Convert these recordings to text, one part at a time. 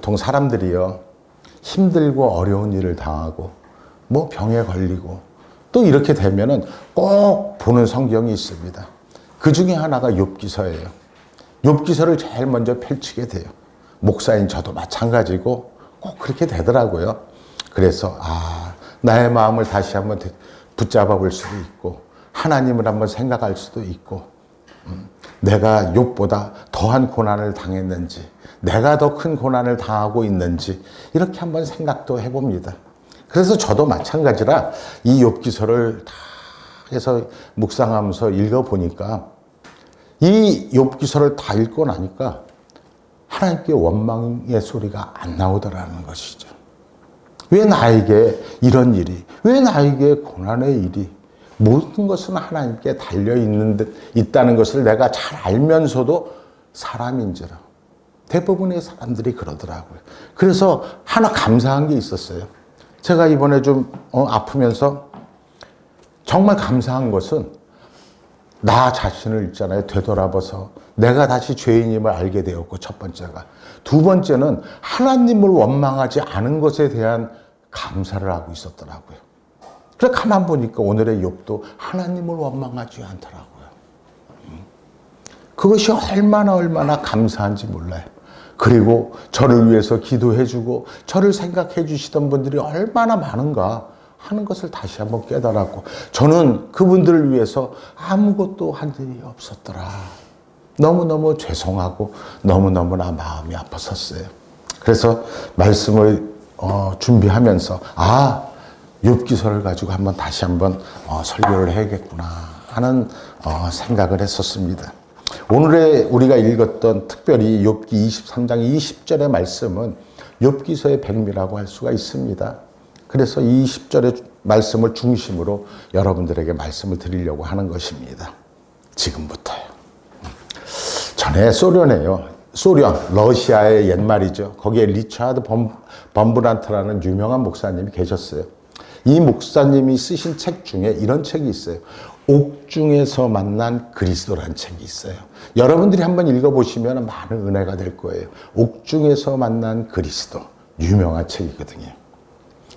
보통 사람들이요, 힘들고 어려운 일을 당하고 뭐 병에 걸리고 또 이렇게 되면은 꼭 보는 성경이 있습니다. 그 중에 하나가 욥기서예요. 욥기서를 제일 먼저 펼치게 돼요. 목사인 저도 마찬가지고 꼭 그렇게 되더라고요. 그래서 나의 마음을 다시 한번 붙잡아 볼 수도 있고, 하나님을 한번 생각할 수도 있고, 내가 욥보다 더한 고난을 당했는지, 내가 더 큰 고난을 당하고 있는지 이렇게 한번 생각도 해봅니다. 그래서 저도 마찬가지라 이 욥기서를 다 해서 묵상하면서 읽어보니까, 이 욥기서를 다 읽고 나니까 하나님께 원망의 소리가 안 나오더라는 것이죠. 왜 나에게 이런 일이, 왜 나에게 고난의 일이, 모든 것은 하나님께 있다는 것을 내가 잘 알면서도 사람인지라. 대부분의 사람들이 그러더라고요. 그래서 하나 감사한 게 있었어요. 제가 이번에 좀 아프면서 정말 감사한 것은, 나 자신을 있잖아요, 되돌아봐서 내가 다시 죄인임을 알게 되었고, 첫 번째가. 두 번째는 하나님을 원망하지 않은 것에 대한 감사를 하고 있었더라고요. 그래 가만 보니까 오늘의 욥도 하나님을 원망하지 않더라고요. 그것이 얼마나 감사한지 몰라요. 그리고 저를 위해서 기도해주고 저를 생각해 주시던 분들이 얼마나 많은가 하는 것을 다시 한번 깨달았고, 저는 그분들을 위해서 아무것도 한 일이 없었더라. 너무너무 죄송하고 너무너무나 마음이 아팠었어요. 그래서 말씀을 준비하면서 욥기서를 가지고 다시 한번 설교를 해야겠구나 하는 생각을 했었습니다. 오늘의 우리가 읽었던 특별히 욥기 23장 20절의 말씀은 욥기서의 백미라고 할 수가 있습니다. 그래서 20절의 말씀을 중심으로 여러분들에게 말씀을 드리려고 하는 것입니다. 지금부터요. 전에 소련, 러시아의 옛말이죠. 거기에 리차드 범브란트라는 유명한 목사님이 계셨어요. 이 목사님이 쓰신 책 중에 이런 책이 있어요. 옥중에서 만난 그리스도라는 책이 있어요. 여러분들이 한번 읽어보시면 많은 은혜가 될 거예요. 옥중에서 만난 그리스도. 유명한 책이거든요.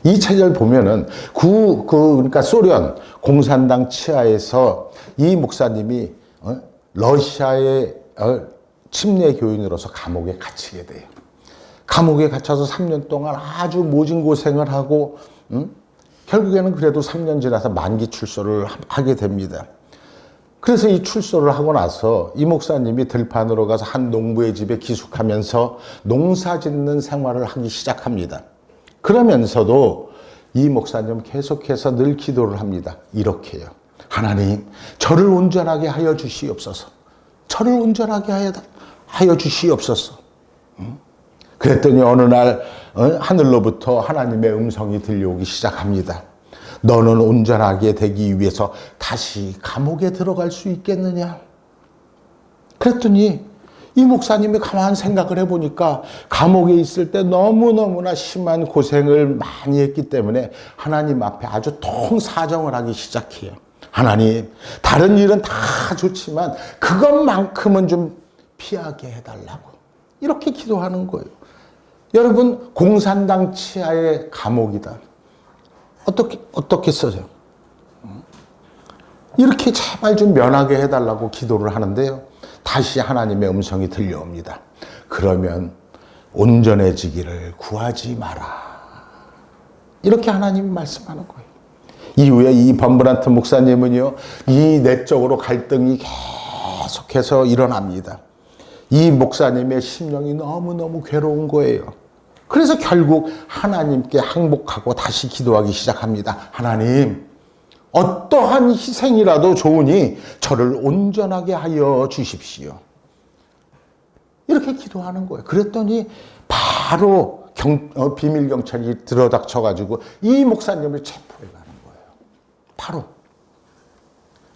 이 책을 보면은 그러니까 소련 공산당 치하에서 이 목사님이 러시아의 침례 교인으로서 감옥에 갇히게 돼요. 감옥에 갇혀서 3년 동안 아주 모진 고생을 하고 결국에는 그래도 3년 지나서 만기 출소를 하게 됩니다. 그래서 이 출소를 하고 나서 이 목사님이 들판으로 가서 한 농부의 집에 기숙하면서 농사 짓는 생활을 하기 시작합니다. 그러면서도 이 목사님은 계속해서 늘 기도를 합니다. 이렇게요. 하나님, 저를 온전하게 하여 주시옵소서. 저를 온전하게 하여 주시옵소서. 그랬더니 어느 날 하늘로부터 하나님의 음성이 들려오기 시작합니다. 너는 온전하게 되기 위해서 다시 감옥에 들어갈 수 있겠느냐? 그랬더니 이 목사님이 가만 생각을 해보니까 감옥에 있을 때 너무너무나 심한 고생을 많이 했기 때문에 하나님 앞에 아주 통사정을 하기 시작해요. 하나님, 다른 일은 다 좋지만 그것만큼은 좀 피하게 해달라고. 이렇게 기도하는 거예요. 여러분, 공산당 치하의 감옥이다. 어떻게 써요? 이렇게 제발 좀 면하게 해달라고 기도를 하는데요. 다시 하나님의 음성이 들려옵니다. 그러면 온전해지기를 구하지 마라. 이렇게 하나님이 말씀하는 거예요. 이후에 이 범브란트 목사님은요, 이 내적으로 갈등이 계속해서 일어납니다. 이 목사님의 심령이 너무너무 괴로운 거예요. 그래서 결국 하나님께 항복하고 다시 기도하기 시작합니다. 하나님, 어떠한 희생이라도 좋으니 저를 온전하게 하여 주십시오. 이렇게 기도하는 거예요. 그랬더니 바로 비밀경찰이 들어닥쳐가지고 이 목사님을 체포해 가는 거예요. 바로.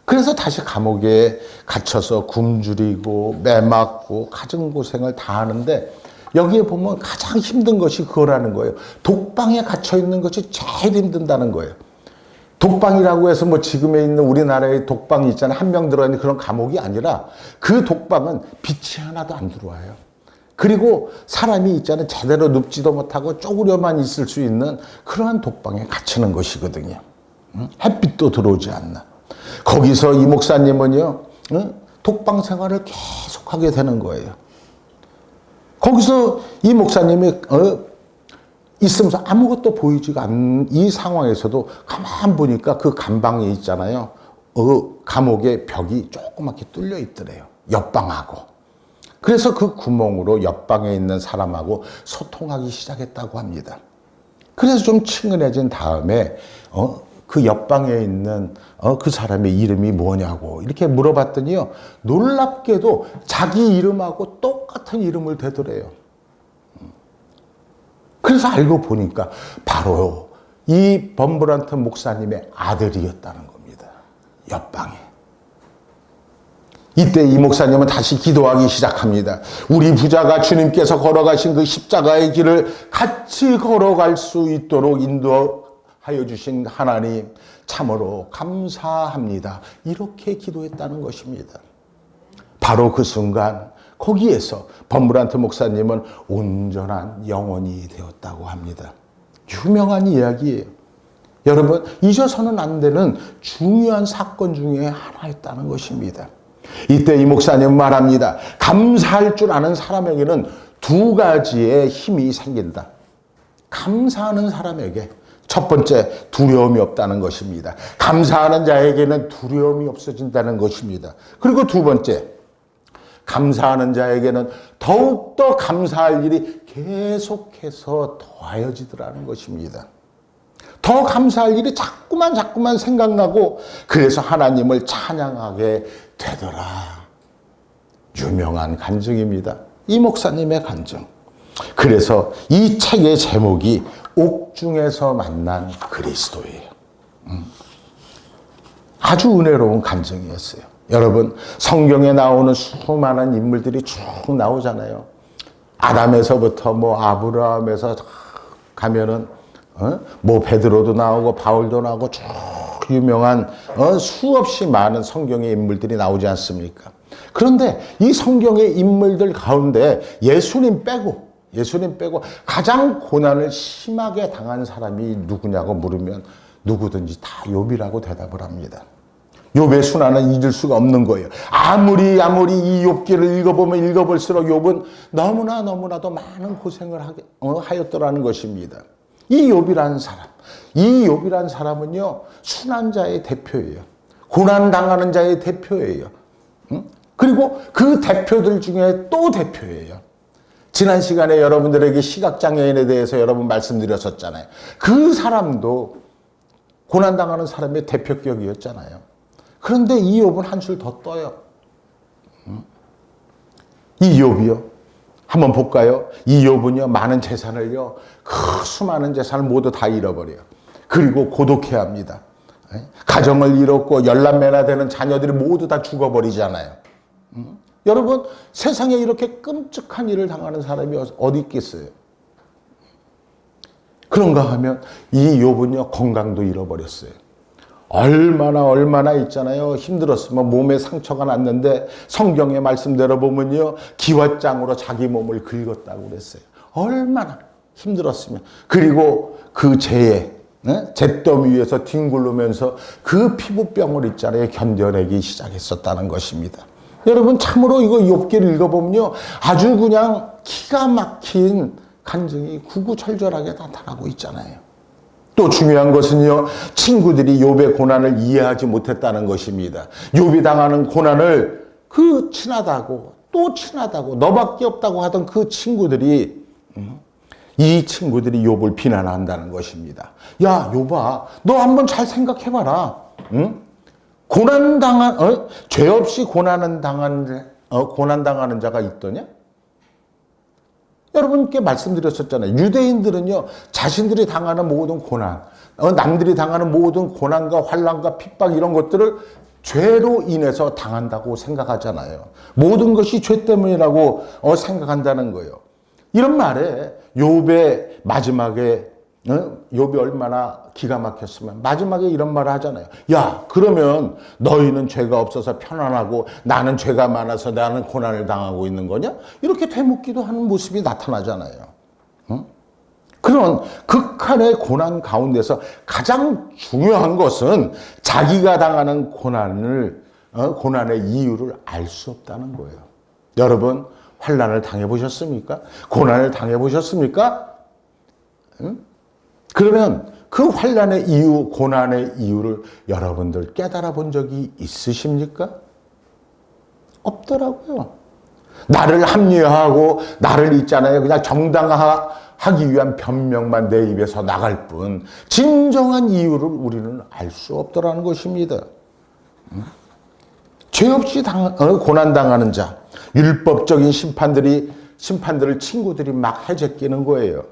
그래서 다시 감옥에 갇혀서 굶주리고 매맞고 가정고생을 다 하는데, 여기에 보면 가장 힘든 것이 그거라는 거예요. 독방에 갇혀 있는 것이 제일 힘든다는 거예요. 독방이라고 해서 뭐 지금에 있는 우리나라의 독방이 있잖아요. 한 명 들어있는 그런 감옥이 아니라 그 독방은 빛이 하나도 안 들어와요. 그리고 사람이 있잖아요. 제대로 눕지도 못하고 쪼그려만 있을 수 있는 그러한 독방에 갇히는 것이거든요. 햇빛도 들어오지 않나. 거기서 이 목사님은요, 독방 생활을 계속하게 되는 거예요. 거기서 이 목사님이 있으면서 아무것도 보이지가 않는 이 상황에서도 가만 보니까 그 감방에 있잖아요. 감옥의 벽이 조그맣게 뚫려 있더래요. 옆방하고. 그래서 그 구멍으로 옆방에 있는 사람하고 소통하기 시작했다고 합니다. 그래서 좀 친근해진 다음에 그 옆방에 있는 그 사람의 이름이 뭐냐고 이렇게 물어봤더니요. 놀랍게도 자기 이름하고 똑같은 이름을 대더래요. 그래서 알고 보니까 바로 이 범브란트 목사님의 아들이었다는 겁니다. 옆방에. 이때 이 목사님은 다시 기도하기 시작합니다. 우리 부자가 주님께서 걸어가신 그 십자가의 길을 같이 걸어갈 수 있도록 인도하여 주신 하나님 참으로 감사합니다. 이렇게 기도했다는 것입니다. 바로 그 순간 거기에서 범브란트 목사님은 온전한 영혼이 되었다고 합니다. 유명한 이야기예요. 여러분, 잊어서는 안 되는 중요한 사건 중에 하나였다는 것입니다. 이때 이 목사님은 말합니다. 감사할 줄 아는 사람에게는 두 가지의 힘이 생긴다. 감사하는 사람에게 첫 번째, 두려움이 없다는 것입니다. 감사하는 자에게는 두려움이 없어진다는 것입니다. 그리고 두 번째, 감사하는 자에게는 더욱더 감사할 일이 계속해서 더하여지더라는 것입니다. 더 감사할 일이 자꾸만 생각나고 그래서 하나님을 찬양하게 되더라. 유명한 간증입니다. 이 목사님의 간증. 그래서 이 책의 제목이 옥중에서 만난 그리스도예요. 아주 은혜로운 간증이었어요. 여러분, 성경에 나오는 수많은 인물들이 쭉 나오잖아요. 아담에서부터 아브라함에서 가면은 베드로도 나오고 바울도 나오고 쭉 유명한 수없이 많은 성경의 인물들이 나오지 않습니까? 그런데 이 성경의 인물들 가운데 예수님 빼고 가장 고난을 심하게 당한 사람이 누구냐고 물으면 누구든지 다 욥이라고 대답을 합니다. 욥의 순환은 잊을 수가 없는 거예요. 아무리 이 욥기를 읽어볼수록 욥은 너무나도 많은 고생을 하였더라는 것입니다. 이 욥이라는 사람은요, 순환자의 대표예요. 고난당하는 자의 대표예요. 그리고 그 대표들 중에 또 대표예요. 지난 시간에 여러분들에게 시각장애인에 대해서 여러분 말씀드렸었잖아요. 그 사람도 고난당하는 사람의 대표격이었잖아요. 그런데 이 욥은 한술 더 떠요. 이 욥이요. 한번 볼까요? 이 욥은요, 많은 재산을요, 그 수많은 재산을 모두 다 잃어버려요. 그리고 고독해 합니다. 가정을 잃었고 열남매나 되는 자녀들이 모두 다 죽어버리잖아요. 여러분, 세상에 이렇게 끔찍한 일을 당하는 사람이 어디 있겠어요? 그런가 하면 이 욥은요, 건강도 잃어버렸어요. 얼마나 있잖아요. 힘들었으면 몸에 상처가 났는데 성경의 말씀대로 보면요, 기왓장으로 자기 몸을 긁었다고 그랬어요. 얼마나 힘들었으면. 그리고 그 잿더미 위에서 뒹굴르면서 그 피부병을 있잖아요, 견뎌내기 시작했었다는 것입니다. 여러분, 참으로 이거 욥기를 읽어보면요, 아주 그냥 기가 막힌 간증이 구구절절하게 나타나고 있잖아요. 또 중요한 것은요, 친구들이 욥의 고난을 이해하지 못했다는 것입니다. 욥이 당하는 고난을 그 친하다고 너밖에 없다고 하던 그 친구들이 이 친구들이 욥을 비난한다는 것입니다. 야, 욥아, 너 한번 잘 생각해봐라. 죄 없이 고난당하는 자가 있더냐? 여러분께 말씀드렸었잖아요. 유대인들은요, 자신들이 당하는 모든 고난, 남들이 당하는 모든 고난과 환난과 핍박 이런 것들을 죄로 인해서 당한다고 생각하잖아요. 모든 것이 죄 때문이라고 생각한다는 거예요. 이런 말에 욥의 마지막에 욥이 얼마나 기가 막혔으면 마지막에 이런 말을 하잖아요. 야, 그러면 너희는 죄가 없어서 편안하고 나는 죄가 많아서 나는 고난을 당하고 있는 거냐? 이렇게 되묻기도 하는 모습이 나타나잖아요. 그런 극한의 고난 가운데서 가장 중요한 것은 자기가 당하는 고난의 이유를 알 수 없다는 거예요. 여러분, 환난을 당해보셨습니까? 고난을 당해보셨습니까? 그러면 그 환난의 이유, 고난의 이유를 여러분들 깨달아 본 적이 있으십니까? 없더라고요. 나를 합리화하고 나를 있잖아요. 그냥 정당화하기 위한 변명만 내 입에서 나갈 뿐 진정한 이유를 우리는 알 수 없더라는 것입니다. 죄 없이 고난당하는 자, 율법적인 심판들을 친구들이 막 해제끼는 거예요.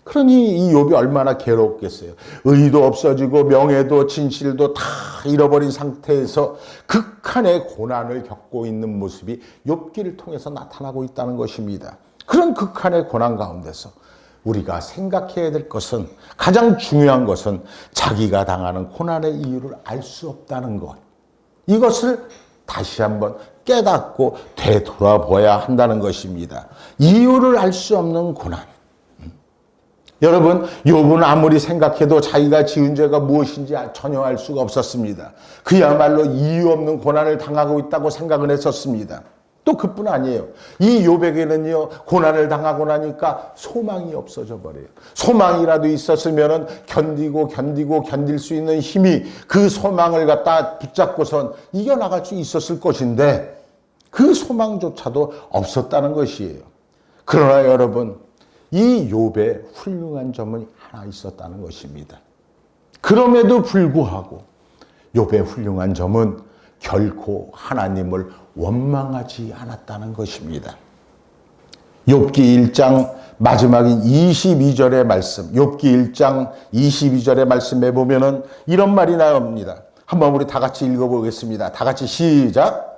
그러니 이 욥이 얼마나 괴롭겠어요. 의도 없어지고 명예도 진실도 다 잃어버린 상태에서 극한의 고난을 겪고 있는 모습이 욥기를 통해서 나타나고 있다는 것입니다. 그런 극한의 고난 가운데서 우리가 생각해야 될 것은, 가장 중요한 것은 자기가 당하는 고난의 이유를 알 수 없다는 것. 이것을 다시 한번 깨닫고 되돌아봐야 한다는 것입니다. 이유를 알 수 없는 고난. 여러분, 욥은 아무리 생각해도 자기가 지은 죄가 무엇인지 전혀 알 수가 없었습니다. 그야말로 이유 없는 고난을 당하고 있다고 생각을 했었습니다. 또 그뿐 아니에요. 이 욥에게는요, 고난을 당하고 나니까 소망이 없어져 버려요. 소망이라도 있었으면 견딜 수 있는 힘이, 그 소망을 갖다 붙잡고선 이겨나갈 수 있었을 것인데 그 소망조차도 없었다는 것이에요. 그러나 여러분, 이 욥의 훌륭한 점은 하나 있었다는 것입니다. 그럼에도 불구하고 욥의 훌륭한 점은 결코 하나님을 원망하지 않았다는 것입니다. 욥기 1장 마지막인 22절의 말씀, 욥기 1장 22절의 말씀에 보면은 이런 말이 나옵니다. 한번 우리 다 같이 읽어보겠습니다. 다 같이 시작.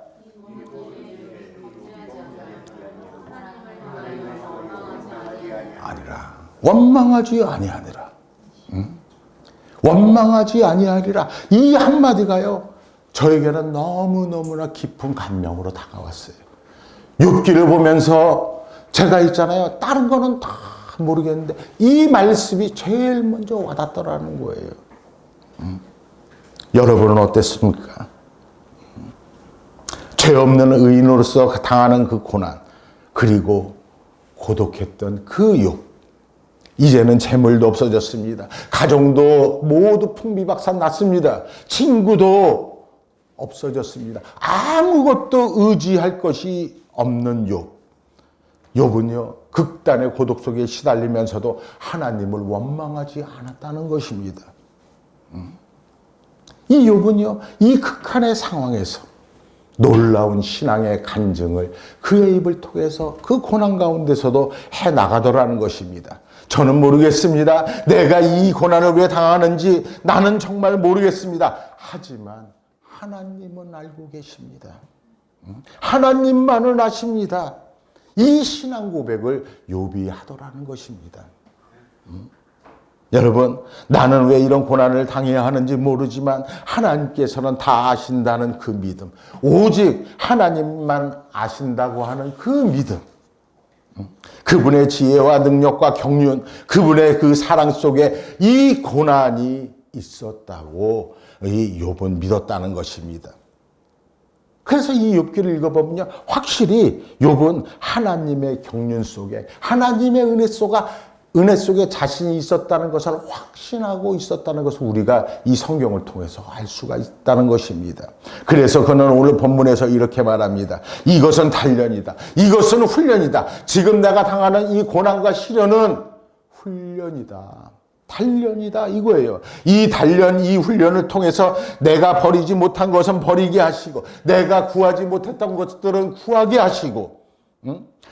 원망하지 아니하니라. 원망하지 아니하리라. 이 한마디가요, 저에게는 너무너무나 깊은 감명으로 다가왔어요. 욥기를 보면서 제가 있잖아요, 다른 거는 다 모르겠는데 이 말씀이 제일 먼저 와닿더라는 거예요. 여러분은 어땠습니까? 죄 없는 의인으로서 당하는 그 고난, 그리고 고독했던 그 욥. 이제는 재물도 없어졌습니다. 가정도 모두 풍비박산 났습니다. 친구도 없어졌습니다. 아무것도 의지할 것이 없는 욥. 욥은요, 극단의 고독 속에 시달리면서도 하나님을 원망하지 않았다는 것입니다. 이 욥은요, 이 극한의 상황에서 놀라운 신앙의 간증을 그의 입을 통해서 그 고난 가운데서도 해나가더라는 것입니다. 저는 모르겠습니다. 내가 이 고난을 왜 당하는지 나는 정말 모르겠습니다. 하지만 하나님은 알고 계십니다. 하나님만은 아십니다. 이 신앙 고백을 욥이 하더라는 것입니다. 여러분, 나는 왜 이런 고난을 당해야 하는지 모르지만 하나님께서는 다 아신다는 그 믿음, 오직 하나님만 아신다고 하는 그 믿음, 그분의 지혜와 능력과 경륜, 그분의 그 사랑 속에 이 고난이 있었다고 이 욥은 믿었다는 것입니다. 그래서 이 욥기를 읽어보면요, 확실히 욥은 하나님의 경륜 속에, 하나님의 은혜 속에 자신이 있었다는 것을 확신하고 있었다는 것을 우리가 이 성경을 통해서 알 수가 있다는 것입니다. 그래서 그는 오늘 본문에서 이렇게 말합니다. 이것은 단련이다. 이것은 훈련이다. 지금 내가 당하는 이 고난과 시련은 훈련이다. 단련이다 이거예요. 이 단련, 이 훈련을 통해서 내가 버리지 못한 것은 버리게 하시고, 내가 구하지 못했던 것들은 구하게 하시고,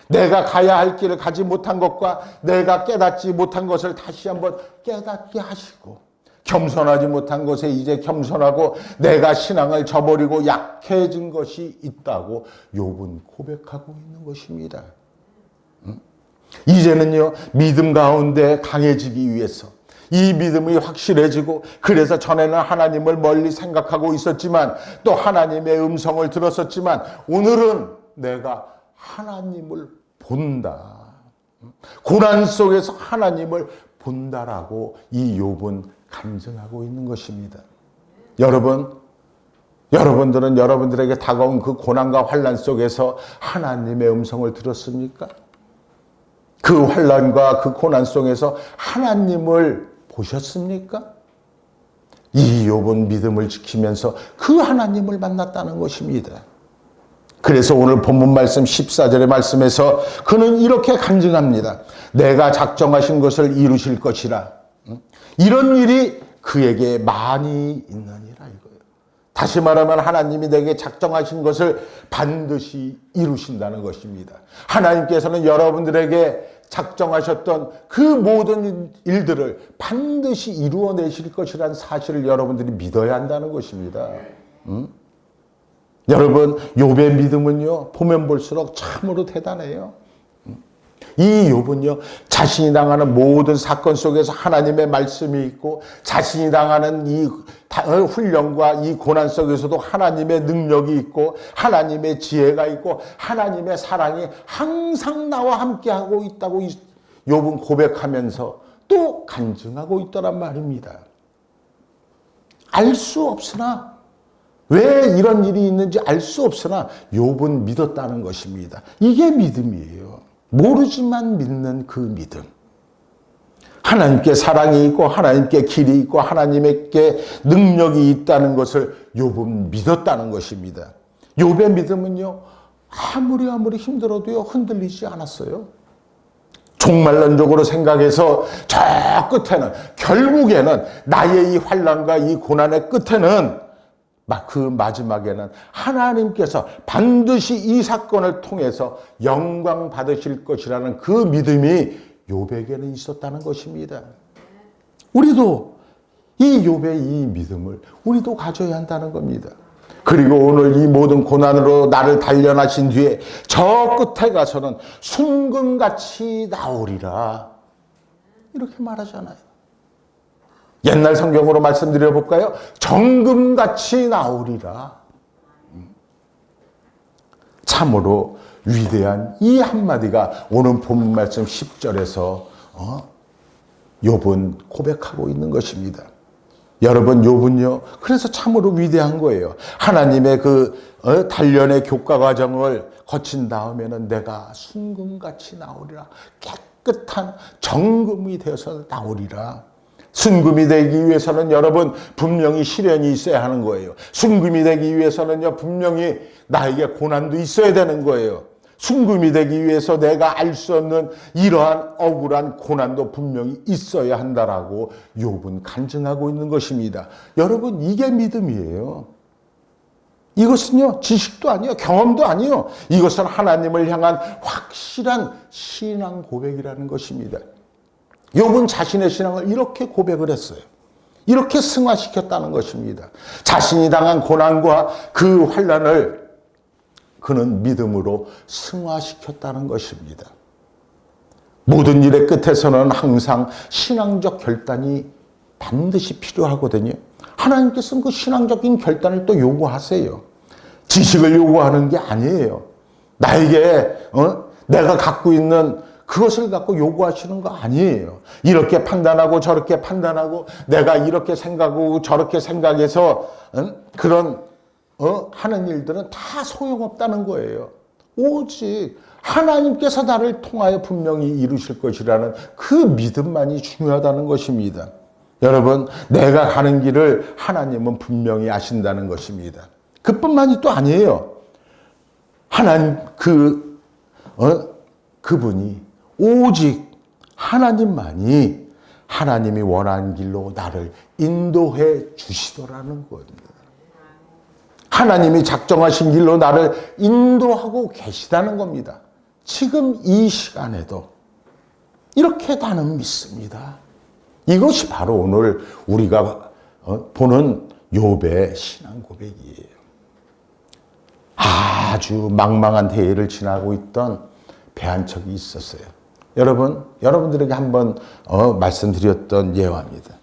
내가 가야 할 길을 가지 못한 것과 내가 깨닫지 못한 것을 다시 한번 깨닫게 하시고, 겸손하지 못한 것에 이제 겸손하고, 내가 신앙을 저버리고 약해진 것이 있다고 욥은 고백하고 있는 것입니다. 이제는요, 믿음 가운데 강해지기 위해서 이 믿음이 확실해지고, 그래서 전에는 하나님을 멀리 생각하고 있었지만 또 하나님의 음성을 들었었지만 오늘은 내가 하나님을 본다. 고난 속에서 하나님을 본다라고 이 욥은 간증하고 있는 것입니다. 여러분들은 여러분들에게 다가온 그 고난과 환난 속에서 하나님의 음성을 들었습니까? 그 환난과 그 고난 속에서 하나님을 보셨습니까? 이 욥은 믿음을 지키면서 그 하나님을 만났다는 것입니다. 그래서 오늘 본문 말씀 14절의 말씀에서 그는 이렇게 간증합니다. 내가 작정하신 것을 이루실 것이라. 이런 일이 그에게 많이 있느니라 이거예요. 다시 말하면 하나님이 내게 작정하신 것을 반드시 이루신다는 것입니다. 하나님께서는 여러분들에게 작정하셨던 그 모든 일들을 반드시 이루어내실 것이라는 사실을 여러분들이 믿어야 한다는 것입니다. 여러분, 욥의 믿음은요, 보면 볼수록 참으로 대단해요. 이 욥은요, 자신이 당하는 모든 사건 속에서 하나님의 말씀이 있고, 자신이 당하는 이 훈련과 이 고난 속에서도 하나님의 능력이 있고, 하나님의 지혜가 있고, 하나님의 사랑이 항상 나와 함께하고 있다고 욥은 고백하면서 또 간증하고 있더란 말입니다. 알 수 없으나, 왜 이런 일이 있는지 알 수 없으나 욥은 믿었다는 것입니다. 이게 믿음이에요. 모르지만 믿는 그 믿음. 하나님께 사랑이 있고 하나님께 길이 있고 하나님께 능력이 있다는 것을 욥은 믿었다는 것입니다. 욥의 믿음은요, 아무리 힘들어도요 흔들리지 않았어요. 종말론적으로 생각해서 저 끝에는, 결국에는 나의 이 환난과 이 고난의 끝에는 그 마지막에는 하나님께서 반드시 이 사건을 통해서 영광 받으실 것이라는 그 믿음이 욥에게는 있었다는 것입니다. 우리도 이 욥의 이 믿음을 우리도 가져야 한다는 겁니다. 그리고 오늘 이 모든 고난으로 나를 단련하신 뒤에 저 끝에 가서는 순금같이 나오리라, 이렇게 말하잖아요. 옛날 성경으로 말씀드려 볼까요? 정금같이 나오리라. 참으로 위대한 이 한마디가 오늘 본문 말씀 10절에서 욥은 고백하고 있는 것입니다. 여러분, 욥은요, 그래서 참으로 위대한 거예요. 하나님의 그 단련의 교과 과정을 거친 다음에는 내가 순금같이 나오리라. 깨끗한 정금이 되어서 나오리라. 순금이 되기 위해서는 여러분 분명히 시련이 있어야 하는 거예요. 순금이 되기 위해서는요 분명히 나에게 고난도 있어야 되는 거예요. 순금이 되기 위해서 내가 알 수 없는 이러한 억울한 고난도 분명히 있어야 한다라고 욥은 간증하고 있는 것입니다. 여러분, 이게 믿음이에요. 이것은요 지식도 아니에요, 경험도 아니에요. 이것은 하나님을 향한 확실한 신앙 고백이라는 것입니다. 욥은 자신의 신앙을 이렇게 고백을 했어요. 이렇게 승화시켰다는 것입니다. 자신이 당한 고난과 그 환난을 그는 믿음으로 승화시켰다는 것입니다. 모든 일의 끝에서는 항상 신앙적 결단이 반드시 필요하거든요. 하나님께서는 그 신앙적인 결단을 또 요구하세요. 지식을 요구하는 게 아니에요. 나에게 내가 갖고 있는 그것을 갖고 요구하시는 거 아니에요. 이렇게 판단하고 저렇게 판단하고 내가 이렇게 생각하고 저렇게 생각해서 그런 하는 일들은 다 소용없다는 거예요. 오직 하나님께서 나를 통하여 분명히 이루실 것이라는 그 믿음만이 중요하다는 것입니다. 여러분, 내가 가는 길을 하나님은 분명히 아신다는 것입니다. 그뿐만이 또 아니에요. 하나님 그분이 오직 하나님만이 하나님이 원하는 길로 나를 인도해 주시더라는 겁니다. 하나님이 작정하신 길로 나를 인도하고 계시다는 겁니다. 지금 이 시간에도 이렇게 나는 믿습니다. 이것이 바로 오늘 우리가 보는 욥의 신앙 고백이에요. 아주 망망한 대회를 지나고 있던 배 한 척이 있었어요. 여러분들에게 한번 말씀드렸던 예화입니다.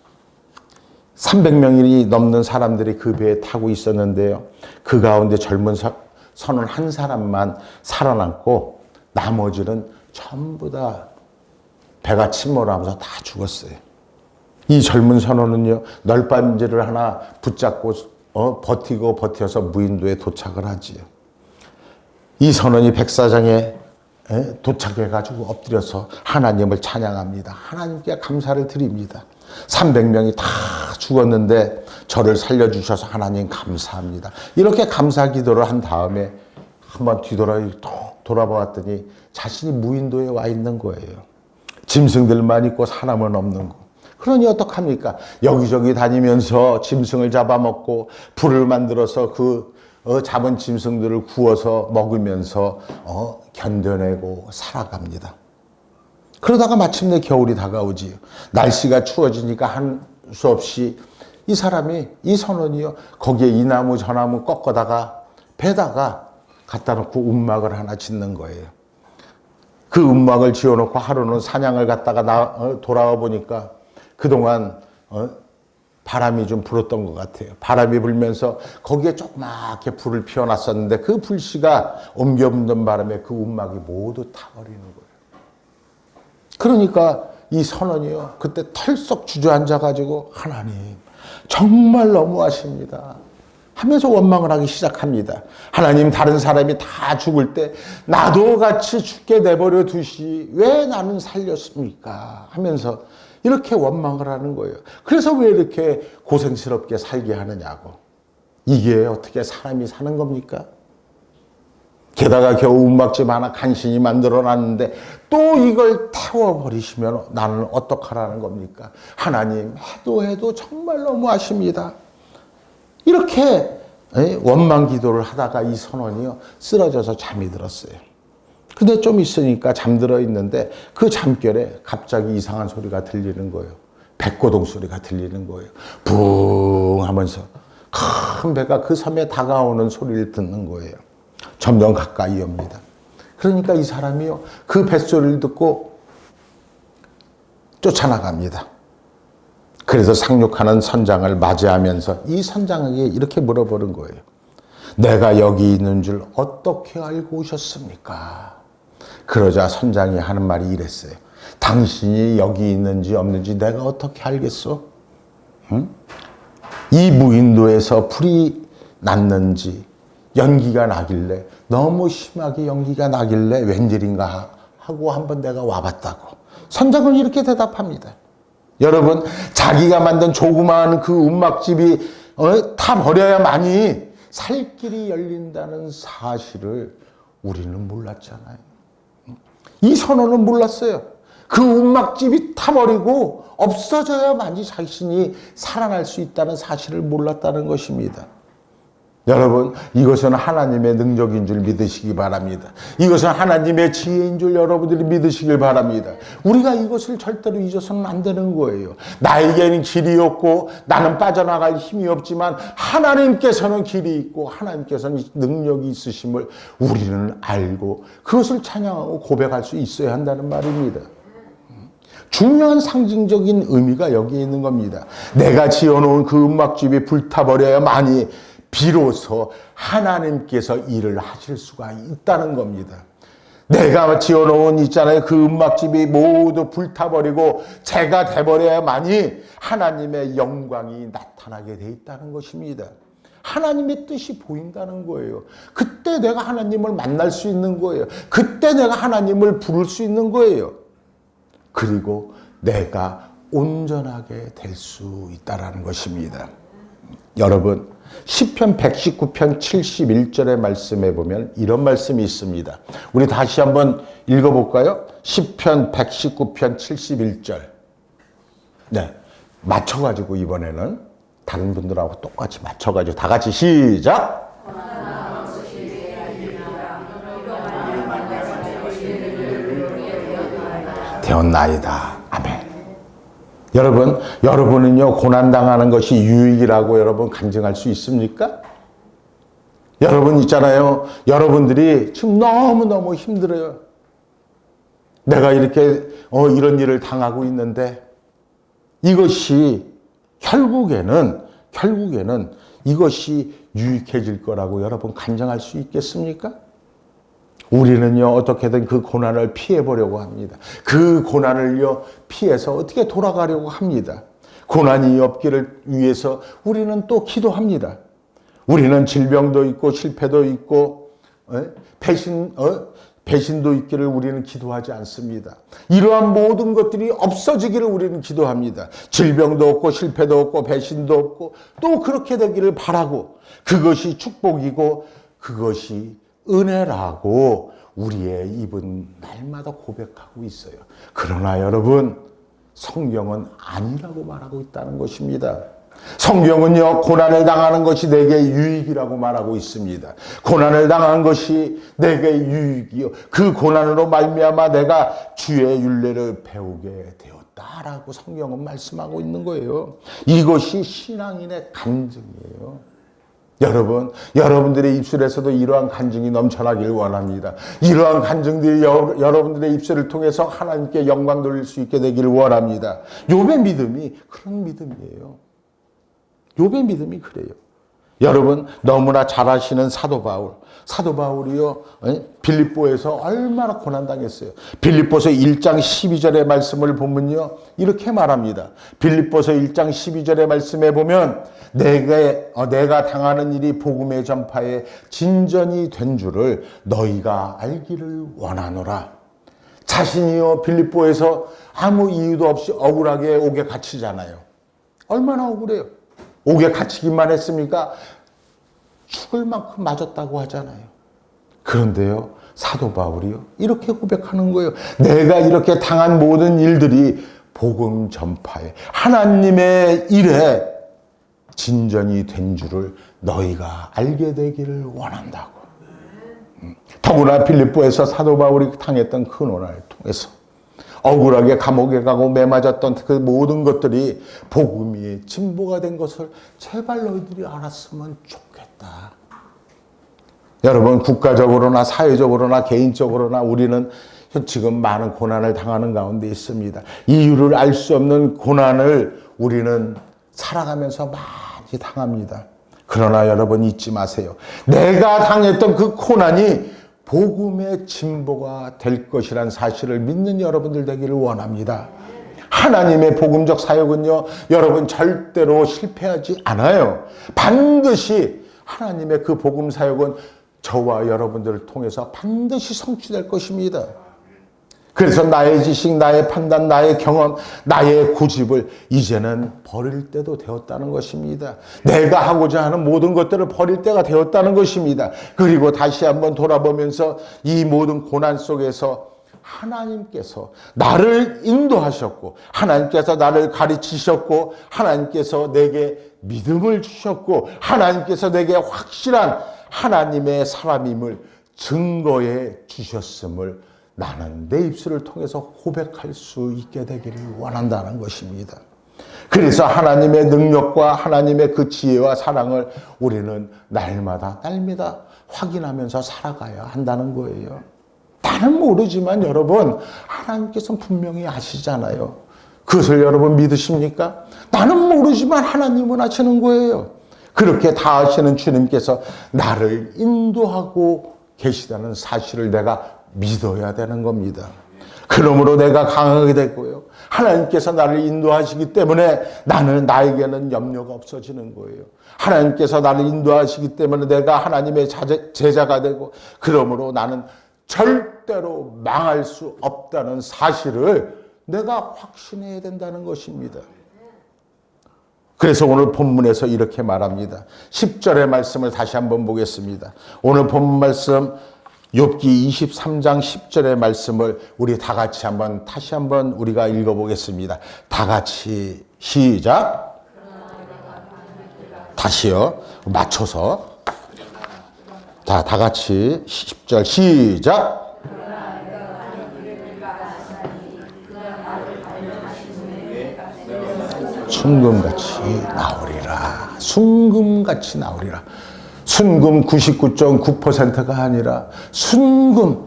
300명이 넘는 사람들이 그 배에 타고 있었는데요. 그 가운데 젊은 선원 한 사람만 살아남고 나머지는 전부 다 배가 침몰하면서 다 죽었어요. 이 젊은 선원은요, 널빤지를 하나 붙잡고 버텨서 무인도에 도착을 하지요. 이 선원이 백사장에 도착해가지고 엎드려서 하나님을 찬양합니다. 하나님께 감사를 드립니다. 300명이 다 죽었는데 저를 살려주셔서 하나님 감사합니다. 이렇게 감사 기도를 한 다음에 한번 돌아보았더니 자신이 무인도에 와 있는 거예요. 짐승들만 있고 사람은 없는 거. 그러니 어떡합니까? 여기저기 다니면서 짐승을 잡아먹고 불을 만들어서 그 잡은 짐승들을 구워서 먹으면서 견뎌내고 살아갑니다. 그러다가 마침내 겨울이 다가오지요. 날씨가 추워지니까 한 수 없이 이 선원이요, 거기에 이 나무 저 나무 꺾어다가 배다가 갖다 놓고 움막을 하나 짓는 거예요. 그 움막을 지어놓고 하루는 사냥을 갔다가 돌아와 보니까 그동안 바람이 좀 불었던 것 같아요. 바람이 불면서 거기에 조그맣게 불을 피워놨었는데 그 불씨가 옮겨 붙는 바람에 그 움막이 모두 타버리는 거예요. 그러니까 이 선원이요, 그때 털썩 주저앉아가지고 하나님 정말 너무하십니다 하면서 원망을 하기 시작합니다. 하나님, 다른 사람이 다 죽을 때 나도 같이 죽게 내버려 두시 왜 나는 살렸습니까 하면서 이렇게 원망을 하는 거예요. 그래서 왜 이렇게 고생스럽게 살게 하느냐고. 이게 어떻게 사람이 사는 겁니까? 게다가 겨우 움막집 하나 간신히 만들어놨는데 또 이걸 태워버리시면 나는 어떡하라는 겁니까? 하나님, 해도 정말 너무하십니다. 이렇게 원망 기도를 하다가 이 선원이요, 쓰러져서 잠이 들었어요. 근데 좀 있으니까 잠들어 있는데 그 잠결에 갑자기 이상한 소리가 들리는 거예요. 백고동 소리가 들리는 거예요. 붕 하면서 큰 배가 그 섬에 다가오는 소리를 듣는 거예요. 점점 가까이 옵니다. 그러니까 이 사람이요, 그 뱃소리를 듣고 쫓아나갑니다. 그래서 상륙하는 선장을 맞이하면서 이 선장에게 이렇게 물어보는 거예요. 내가 여기 있는 줄 어떻게 알고 오셨습니까? 그러자 선장이 하는 말이 이랬어요. 당신이 여기 있는지 없는지 내가 어떻게 알겠어? 응? 이 무인도에서 불이 났는지 연기가 나길래, 너무 심하게 연기가 나길래 웬일인가 하고 한번 내가 와봤다고. 선장은 이렇게 대답합니다. 여러분, 자기가 만든 조그마한 그 움막집이 다 버려야만이 살 길이 열린다는 사실을 우리는 몰랐잖아요. 이 선원은 몰랐어요. 그 움막집이 타버리고 없어져야만이 자신이 살아날 수 있다는 사실을 몰랐다는 것입니다. 여러분, 이것은 하나님의 능력인 줄 믿으시기 바랍니다. 이것은 하나님의 지혜인 줄 여러분들이 믿으시길 바랍니다. 우리가 이것을 절대로 잊어서는 안 되는 거예요. 나에게는 길이 없고 나는 빠져나갈 힘이 없지만 하나님께서는 길이 있고 하나님께서는 능력이 있으심을 우리는 알고 그것을 찬양하고 고백할 수 있어야 한다는 말입니다. 중요한 상징적인 의미가 여기에 있는 겁니다. 내가 지어놓은 그 움막집이 불타버려야만이 비로소 하나님께서 일을 하실 수가 있다는 겁니다. 내가 지어놓은 있잖아요. 그 움막집이 모두 불타버리고 재가 돼버려야만이 하나님의 영광이 나타나게 돼 있다는 것입니다. 하나님의 뜻이 보인다는 거예요. 그때 내가 하나님을 만날 수 있는 거예요. 그때 내가 하나님을 부를 수 있는 거예요. 그리고 내가 온전하게 될 수 있다는 것입니다. 여러분, 시편 119편 71절의 말씀에 보면 이런 말씀이 있습니다. 우리 다시 한번 읽어볼까요? 시편 119편 71절. 네, 맞춰가지고 이번에는 다른 분들하고 똑같이 맞춰가지고 다 같이 시작! 되었나이다. 아멘. 여러분, 여러분은요, 고난당하는 것이 유익이라고 여러분 간증할 수 있습니까? 여러분 있잖아요. 여러분들이 지금 너무너무 힘들어요. 내가 이렇게 이런 일을 당하고 있는데 이것이 결국에는 이것이 유익해질 거라고 여러분 간증할 수 있겠습니까? 우리는요, 어떻게든 그 고난을 피해보려고 합니다. 그 고난을요, 피해서 어떻게 돌아가려고 합니다. 고난이 없기를 위해서 우리는 또 기도합니다. 우리는 질병도 있고, 실패도 있고, 배신도 있기를 우리는 기도하지 않습니다. 이러한 모든 것들이 없어지기를 우리는 기도합니다. 질병도 없고, 실패도 없고, 배신도 없고, 또 그렇게 되기를 바라고, 그것이 축복이고, 그것이 은혜라고 우리의 입은 날마다 고백하고 있어요. 그러나 여러분, 성경은 아니라고 말하고 있다는 것입니다. 성경은요, 고난을 당하는 것이 내게 유익이라고 말하고 있습니다. 고난을 당한 것이 내게 유익이요, 그 고난으로 말미암아 내가 주의 율례를 배우게 되었다라고 성경은 말씀하고 있는 거예요. 이것이 신앙인의 간증이에요. 여러분들의 입술에서도 이러한 간증이 넘쳐나길 원합니다. 이러한 간증들이 여러분들의 입술을 통해서 하나님께 영광 돌릴 수 있게 되기를 원합니다. 욥의 믿음이 그런 믿음이에요. 욥의 믿음이 그래요. 여러분, 너무나 잘 아시는 사도 바울이요, 빌립보에서 얼마나 고난당했어요. 빌립보서 1장 12절의 말씀을 보면요, 이렇게 말합니다. 빌립보서 1장 12절의 말씀에 보면 내가 당하는 일이 복음의 전파에 진전이 된 줄을 너희가 알기를 원하노라. 자신이요, 빌립보에서 아무 이유도 없이 억울하게 옥에 갇히잖아요. 얼마나 억울해요. 옥에 갇히기만 했습니까? 죽을 만큼 맞았다고 하잖아요. 그런데요, 사도 바울이요, 이렇게 고백하는 거예요. 내가 이렇게 당한 모든 일들이 복음 전파에, 하나님의 일에 진전이 된 줄을 너희가 알게 되기를 원한다고. 더구나 빌립보에서 사도 바울이 당했던 그 고난을 통해서 억울하게 감옥에 가고 매맞았던 그 모든 것들이 복음이 진보가 된 것을 제발 너희들이 알았으면 좋겠다. 여러분, 국가적으로나 사회적으로나 개인적으로나 우리는 지금 많은 고난을 당하는 가운데 있습니다. 이유를 알 수 없는 고난을 우리는 살아가면서 많이 당합니다. 그러나 여러분, 잊지 마세요. 내가 당했던 그 고난이 복음의 진보가 될 것이란 사실을 믿는 여러분들 되기를 원합니다. 하나님의 복음적 사역은요, 여러분 절대로 실패하지 않아요. 반드시 하나님의 그 복음 사역은 저와 여러분들을 통해서 반드시 성취될 것입니다. 그래서 나의 지식, 나의 판단, 나의 경험, 나의 고집을 이제는 버릴 때도 되었다는 것입니다. 내가 하고자 하는 모든 것들을 버릴 때가 되었다는 것입니다. 그리고 다시 한번 돌아보면서 이 모든 고난 속에서 하나님께서 나를 인도하셨고, 하나님께서 나를 가르치셨고, 하나님께서 내게 믿음을 주셨고, 하나님께서 내게 확실한 하나님의 사람임을 증거해 주셨음을 나는 내 입술을 통해서 고백할 수 있게 되기를 원한다는 것입니다. 그래서 하나님의 능력과 하나님의 그 지혜와 사랑을 우리는 날마다 확인하면서 살아가야 한다는 거예요. 나는 모르지만 여러분, 하나님께서는 분명히 아시잖아요. 그것을 여러분 믿으십니까? 나는 모르지만 하나님은 아시는 거예요. 그렇게 다 아시는 주님께서 나를 인도하고 계시다는 사실을 내가 믿어야 되는 겁니다. 그러므로 내가 강하게 됐고요, 하나님께서 나를 인도하시기 때문에 나에게는 염려가 없어지는 거예요. 하나님께서 나를 인도하시기 때문에 내가 하나님의 제자가 되고, 그러므로 나는 절대로 망할 수 없다는 사실을 내가 확신해야 된다는 것입니다. 그래서 오늘 본문에서 이렇게 말합니다. 10절의 말씀을 다시 한번 보겠습니다. 오늘 본문 말씀 욥기 23장 10절의 말씀을 우리 다 같이 다시 한번 우리가 읽어보겠습니다. 다 같이 시작. 다시요. 맞춰서. 다 같이 10절 시작. 순금같이 나오리라. 순금같이 나오리라. 순금 99.9%가 아니라 순금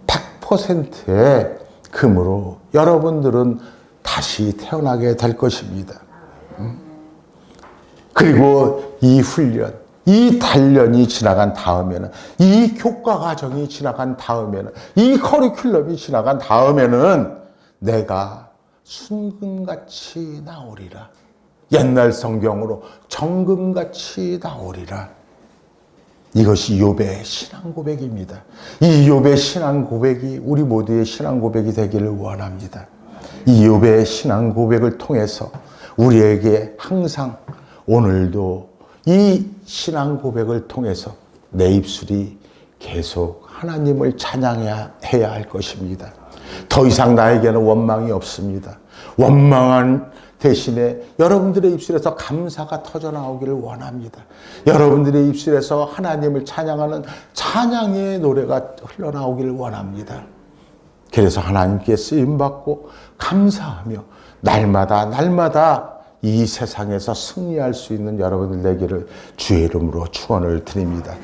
100%의 그러므로 여러분들은 다시 태어나게 될 것입니다. 그리고 이 훈련, 이 단련이 지나간 다음에는, 이 교과 과정이 지나간 다음에는, 이 커리큘럼이 지나간 다음에는 내가 순금같이 나오리라. 옛날 성경으로 정금같이 나오리라. 이것이 욥의 신앙 고백입니다. 이 욥의 신앙 고백이 우리 모두의 신앙 고백이 되기를 원합니다. 이 욥의 신앙 고백을 통해서 우리에게 항상 오늘도 이 신앙 고백을 통해서 내 입술이 계속 하나님을 찬양해야 할 것입니다. 더 이상 나에게는 원망이 없습니다. 원망한 대신에 여러분들의 입술에서 감사가 터져나오기를 원합니다. 여러분들의 입술에서 하나님을 찬양하는 찬양의 노래가 흘러나오기를 원합니다. 그래서 하나님께 쓰임받고 감사하며 날마다 이 세상에서 승리할 수 있는 여러분들 되기를 주의 이름으로 축원을 드립니다.